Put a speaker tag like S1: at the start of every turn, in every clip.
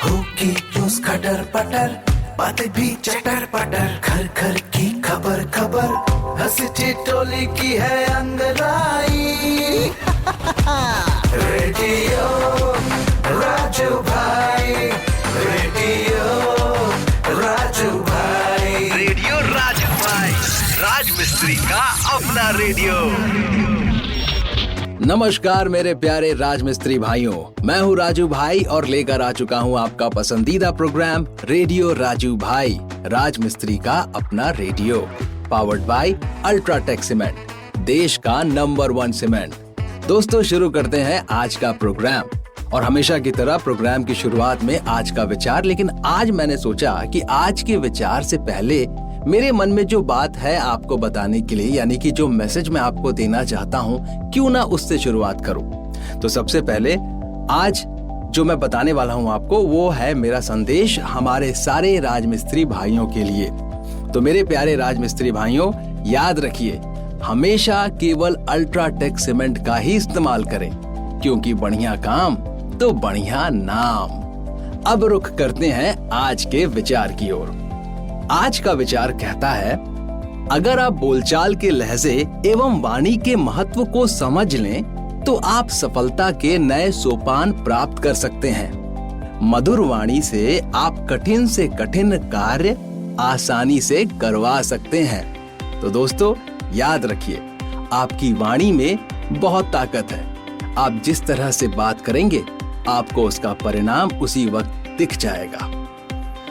S1: होगी न्यूज़ खटर पटर, बातें भी चटर पटर, घर घर की खबर खबर, हंसी ठिठोली की है अंगड़ाई। रेडियो राजू भाई, रेडियो राजू भाई,
S2: रेडियो राजू भाई, राज मिस्त्री का अपना रेडियो।
S3: नमस्कार मेरे प्यारे राजमिस्त्री भाइयों, मैं हूँ राजू भाई और लेकर आ चुका हूँ आपका पसंदीदा प्रोग्राम रेडियो राजू भाई, राजमिस्त्री का अपना radio, powered by UltraTech cement, देश का नंबर 1 सीमेंट। दोस्तों, शुरू करते हैं आज का प्रोग्राम और हमेशा की तरह प्रोग्राम की शुरुआत में आज का विचार। लेकिन आज मैंने सोचा कि आज के विचार से पहले मेरे मन में जो बात है आपको बताने के लिए, यानी कि जो मैसेज मैं आपको देना चाहता हूँ, क्यों ना उससे शुरुआत करूँ। तो सबसे पहले आज जो मैं बताने वाला हूँ आपको, वो है मेरा संदेश हमारे सारे राजमिस्त्री भाइयों के लिए। तो मेरे प्यारे राजमिस्त्री भाइयों, याद रखिए, हमेशा केवल अल्ट्राटेक सीमेंट का ही इस्तेमाल करें, क्योंकि बढ़िया काम तो बढ़िया नाम। अब रुख करते हैं आज के विचार की ओर। आज का विचार कहता है, अगर आप बोलचाल के लहजे एवं वाणी के महत्व को समझ लें तो आप सफलता के नए सोपान प्राप्त कर सकते हैं। मधुर वाणी से आप कठिन से कठिन कार्य आसानी से करवा सकते हैं। तो दोस्तों, याद रखिए, आपकी वाणी में बहुत ताकत है। आप जिस तरह से बात करेंगे, आपको उसका परिणाम उसी वक्त दिख जाएगा।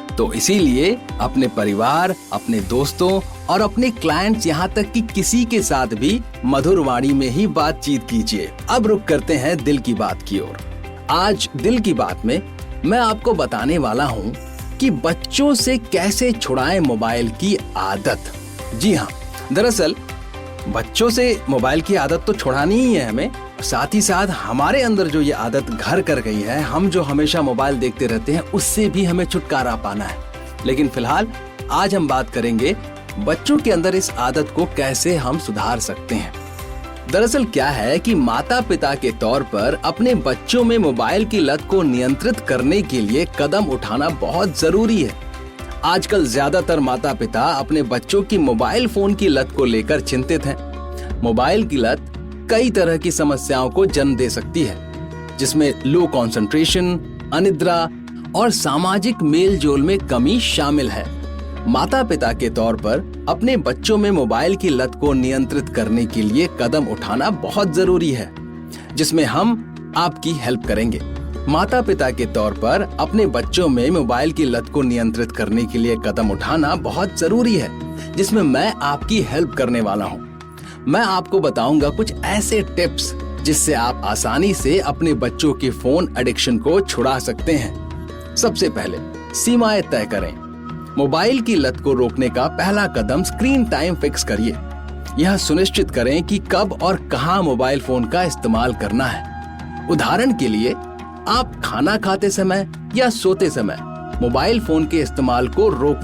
S3: तो इसीलिए अपने परिवार, अपने दोस्तों और अपने क्लाइंट्स, यहाँ तक कि किसी के साथ भी मधुर वाणी में ही बातचीत कीजिए। अब रुक करते हैं दिल की बात की ओर। आज दिल की बात में मैं आपको बताने वाला हूँ कि बच्चों से कैसे छुड़ाएं मोबाइल की आदत। जी हाँ, दरअसल बच्चों से मोबाइल की आदत तो छुड़ानी ही है हमें, साथ ही साथ हमारे अंदर जो ये आदत घर कर गई है, हम जो हमेशा मोबाइल देखते रहते हैं, उससे भी हमें छुटकारा पाना है। लेकिन फिलहाल आज हम बात करेंगे बच्चों के अंदर इस आदत को कैसे हम सुधार सकते हैं। दरअसल क्या है कि माता पिता के तौर पर अपने बच्चों में मोबाइल की लत को नियंत्रित करने के लिए कदम उठाना बहुत जरूरी है। आजकल ज्यादातर माता पिता अपने बच्चों की मोबाइल फोन की लत को लेकर चिंतित हैं। मोबाइल की लत कई तरह की समस्याओं को जन्म दे सकती है, जिसमें लो कंसंट्रेशन, अनिद्रा और सामाजिक मेल जोल में कमी शामिल है। माता पिता के तौर पर अपने बच्चों में मोबाइल की लत को नियंत्रित करने के लिए कदम उठाना बहुत जरूरी है, जिसमें हम आपकी हेल्प करेंगे। माता पिता के तौर पर अपने बच्चों में मोबाइल की लत को नियंत्रित करने के लिए कदम उठाना बहुत जरूरी है, जिसमें मैं आपकी हेल्प करने वाला हूँ। मैं आपको बताऊंगा कुछ ऐसे टिप्स जिससे आप आसानी से अपने बच्चों के फोन एडिक्शन को छुड़ा सकते हैं। सबसे पहले सीमाएं तय करें। मोबाइल की लत को रोकने का पहला कदम स्क्रीन टाइम फिक्स करिए। यह सुनिश्चित करें कि कब और कहां मोबाइल फोन का इस्तेमाल करना है। उदाहरण के लिए, आप खाना खाते समय या सोते समय मोबाइल फोन के इस्तेमाल को रोक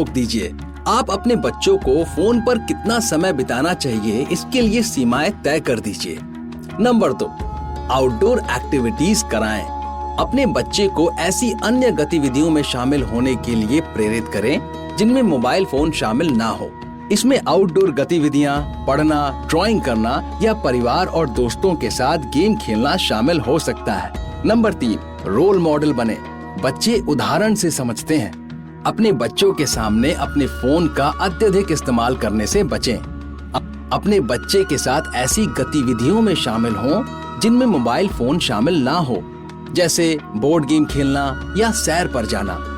S3: दीजिए। आप अपने बच्चों को फोन पर कितना समय बिताना चाहिए, इसके लिए सीमाएं तय कर दीजिए। नंबर 2, आउटडोर एक्टिविटीज कराएं। अपने बच्चे को ऐसी अन्य गतिविधियों में शामिल होने के लिए प्रेरित करें जिनमें मोबाइल फोन शामिल ना हो। इसमें आउटडोर गतिविधियां, पढ़ना, ड्राइंग करना या परिवार और दोस्तों के साथ गेम खेलना शामिल हो सकता है। नंबर 3, रोल मॉडल बने। बच्चे उदाहरण से समझते हैं। अपने बच्चों के सामने अपने फोन का अत्यधिक इस्तेमाल करने से बचें। अपने बच्चे के साथ ऐसी गतिविधियों में शामिल हों जिनमें मोबाइल फोन शामिल ना हो, जैसे बोर्ड गेम खेलना या सैर पर जाना।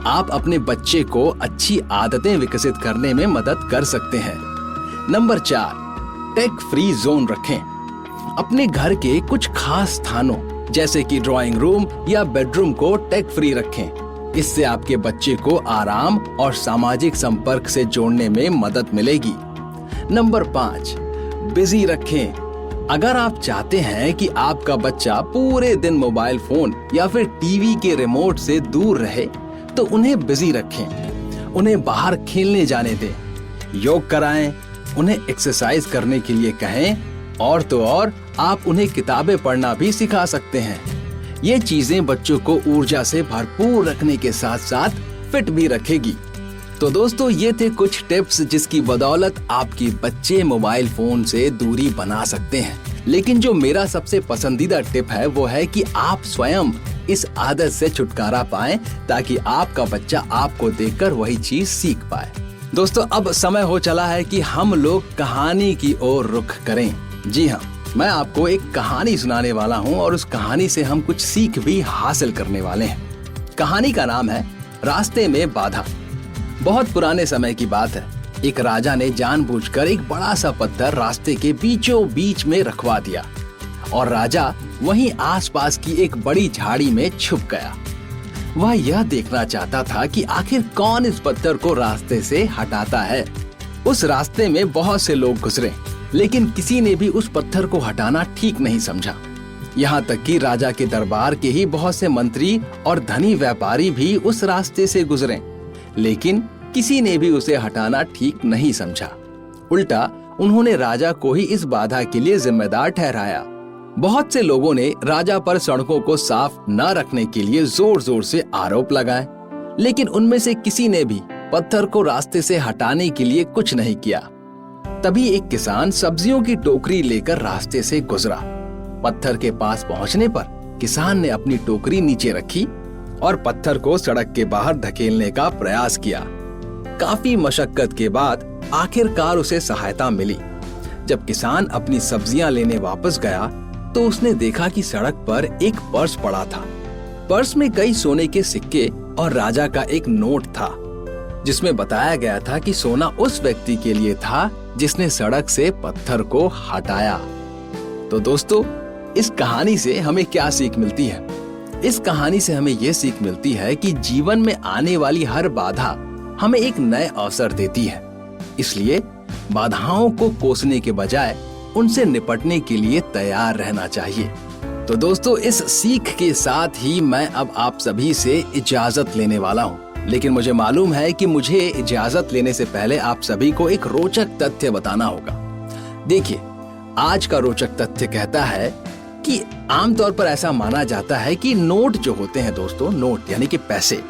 S3: आप अपने बच्चे को अच्छी आदतें विकसित करने में मदद कर सकते हैं। नंबर 4, टेक फ्री जोन रखें। अपने घर के कुछ खास स्थानों, जैसे कि ड्राइंग रूम या बेडरूम को टेक फ्री रखें। इससे आपके बच्चे को आराम और सामाजिक संपर्क से जोड़ने में मदद मिलेगी। नंबर 5, बिजी रखें। अगर आप चाहते हैं कि आपका बच्चा पूरे दिन मोबाइल फोन या फिर टीवी के रिमोट से दूर रहे, तो उन्हें बिजी रखें। उन्हें बाहर खेलने जाने दें, योग कराएं, उन्हें एक्सरसाइज करने के लिए कहें और तो और आप उन्हें किताबें पढ़ना भी सिखा सकते हैं। ये चीजें बच्चों को ऊर्जा से भरपूर रखने के साथ साथ फिट भी रखेगी। तो दोस्तों, ये थे कुछ टिप्स जिसकी बदौलत आपके बच्चे मोबाइल फोन से दूरी बना सकते हैं। लेकिन जो मेरा सबसे पसंदीदा टिप है वो है कि आप स्वयं इस आदत से छुटकारा पाएं ताकि आपका बच्चा आपको देखकर वही चीज सीख पाए। दोस्तों, अब समय हो चला है कि हम लोग कहानी की ओर रुख करें। जी हाँ, मैं आपको एक कहानी सुनाने वाला हूँ और उस कहानी से हम कुछ सीख भी हासिल करने वाले हैं। कहानी का नाम है रास्ते में बाधा। बहुत पुराने समय की बात है। एक राजा ने जानबूझकर एक बड़ा सा पत्थर रास्ते के बीचों बीच में रखवा दिया और राजा वहीं आसपास की एक बड़ी झाड़ी में छुप गया। वह यह देखना चाहता था कि आखिर कौन इस पत्थर को रास्ते से हटाता है। उस रास्ते में बहुत से लोग गुजरे, लेकिन किसी ने भी उस पत्थर को हटाना ठीक नहीं समझा। यहाँ तक कि राजा के दरबार के ही बहुत से मंत्री और धनी व्यापारी भी उस रास्ते से गुजरे, लेकिन किसी ने भी उसे हटाना ठीक नहीं समझा। उल्टा उन्होंने राजा को ही इस बाधा के लिए जिम्मेदार ठहराया। बहुत से लोगों ने राजा पर सड़कों को साफ न रखने के लिए जोर जोर से आरोप लगाए, लेकिन उनमें से किसी ने भी पत्थर को रास्ते से हटाने के लिए कुछ नहीं किया। तभी एक किसान सब्जियों की टोकरी लेकर रास्ते से गुजरा। पत्थर के पास पहुंचने पर किसान ने अपनी टोकरी नीचे रखी और पत्थर को सड़क के बाहर धकेलने का प्रयास किया। काफी मशक्कत के बाद आखिरकार उसे सहायता मिली। जब किसान अपनी सब्जियां लेने वापस गया तो उसने देखा कि सड़क पर एक पर्स पड़ा था। पर्स में कई सोने के सिक्के और राजा का एक नोट था, जिसमें बताया गया था कि सोना उस व्यक्ति के लिए था जिसने सड़क से पत्थर को हटाया। तो दोस्तों, इस कहानी से हमें क्या सीख मिलती है? इस कहानी से हमें ये सीख मिलती है कि जीवन में आने वाली हर बाधा हमें एक नए अवसर देती है। इसलिए बाधाओं को कोसने के बजाय उनसे निपटने के लिए तैयार रहना चाहिए। तो दोस्तों, इस सीख के साथ ही मैं अब आप सभी से इजाजत लेने वाला हूँ। लेकिन मुझे मालूम है कि मुझे इजाजत लेने से पहले आप सभी को एक रोचक तथ्य बताना होगा। देखिए, आज का रोचक तथ्य कहता है कि आमतौर पर ऐसा माना जाता है कि नोट जो होते हैं दोस्तों, नोट यानी कि पैसे,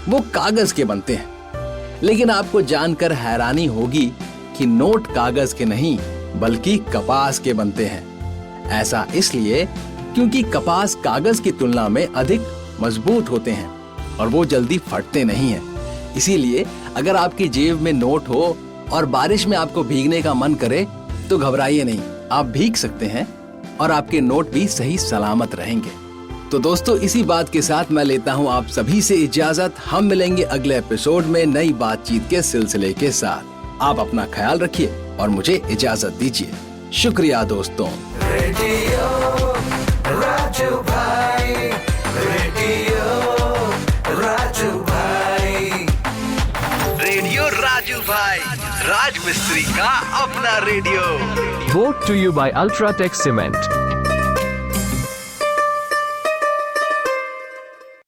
S3: वो कागज के बनते हैं। लेकिन आपको जानकर हैरानी होगी कि नोट कागज के नहीं बल्कि कपास के बनते हैं। ऐसा इसलिए क्योंकि कपास कागज की तुलना में अधिक मजबूत होते हैं और वो जल्दी फटते नहीं हैं। इसीलिए अगर आपकी जेब में नोट हो और बारिश में आपको भीगने का मन करे तो घबराइए नहीं, आप भीग सकते हैं और आपके नोट भी सही सलामत रहेंगे। तो दोस्तों, इसी बात के साथ मैं लेता हूँ आप सभी से इजाजत। हम मिलेंगे अगले एपिसोड में नई बातचीत के सिलसिले के साथ। आप अपना ख्याल रखिए और मुझे इजाजत दीजिए। शुक्रिया दोस्तों।
S1: रेडियो राजू भाई, रेडियो राजू भाई,
S2: रेडियो राजू भाई, राज मिस्त्री का अपना radio.
S4: Brought to you by Ultratech Cement.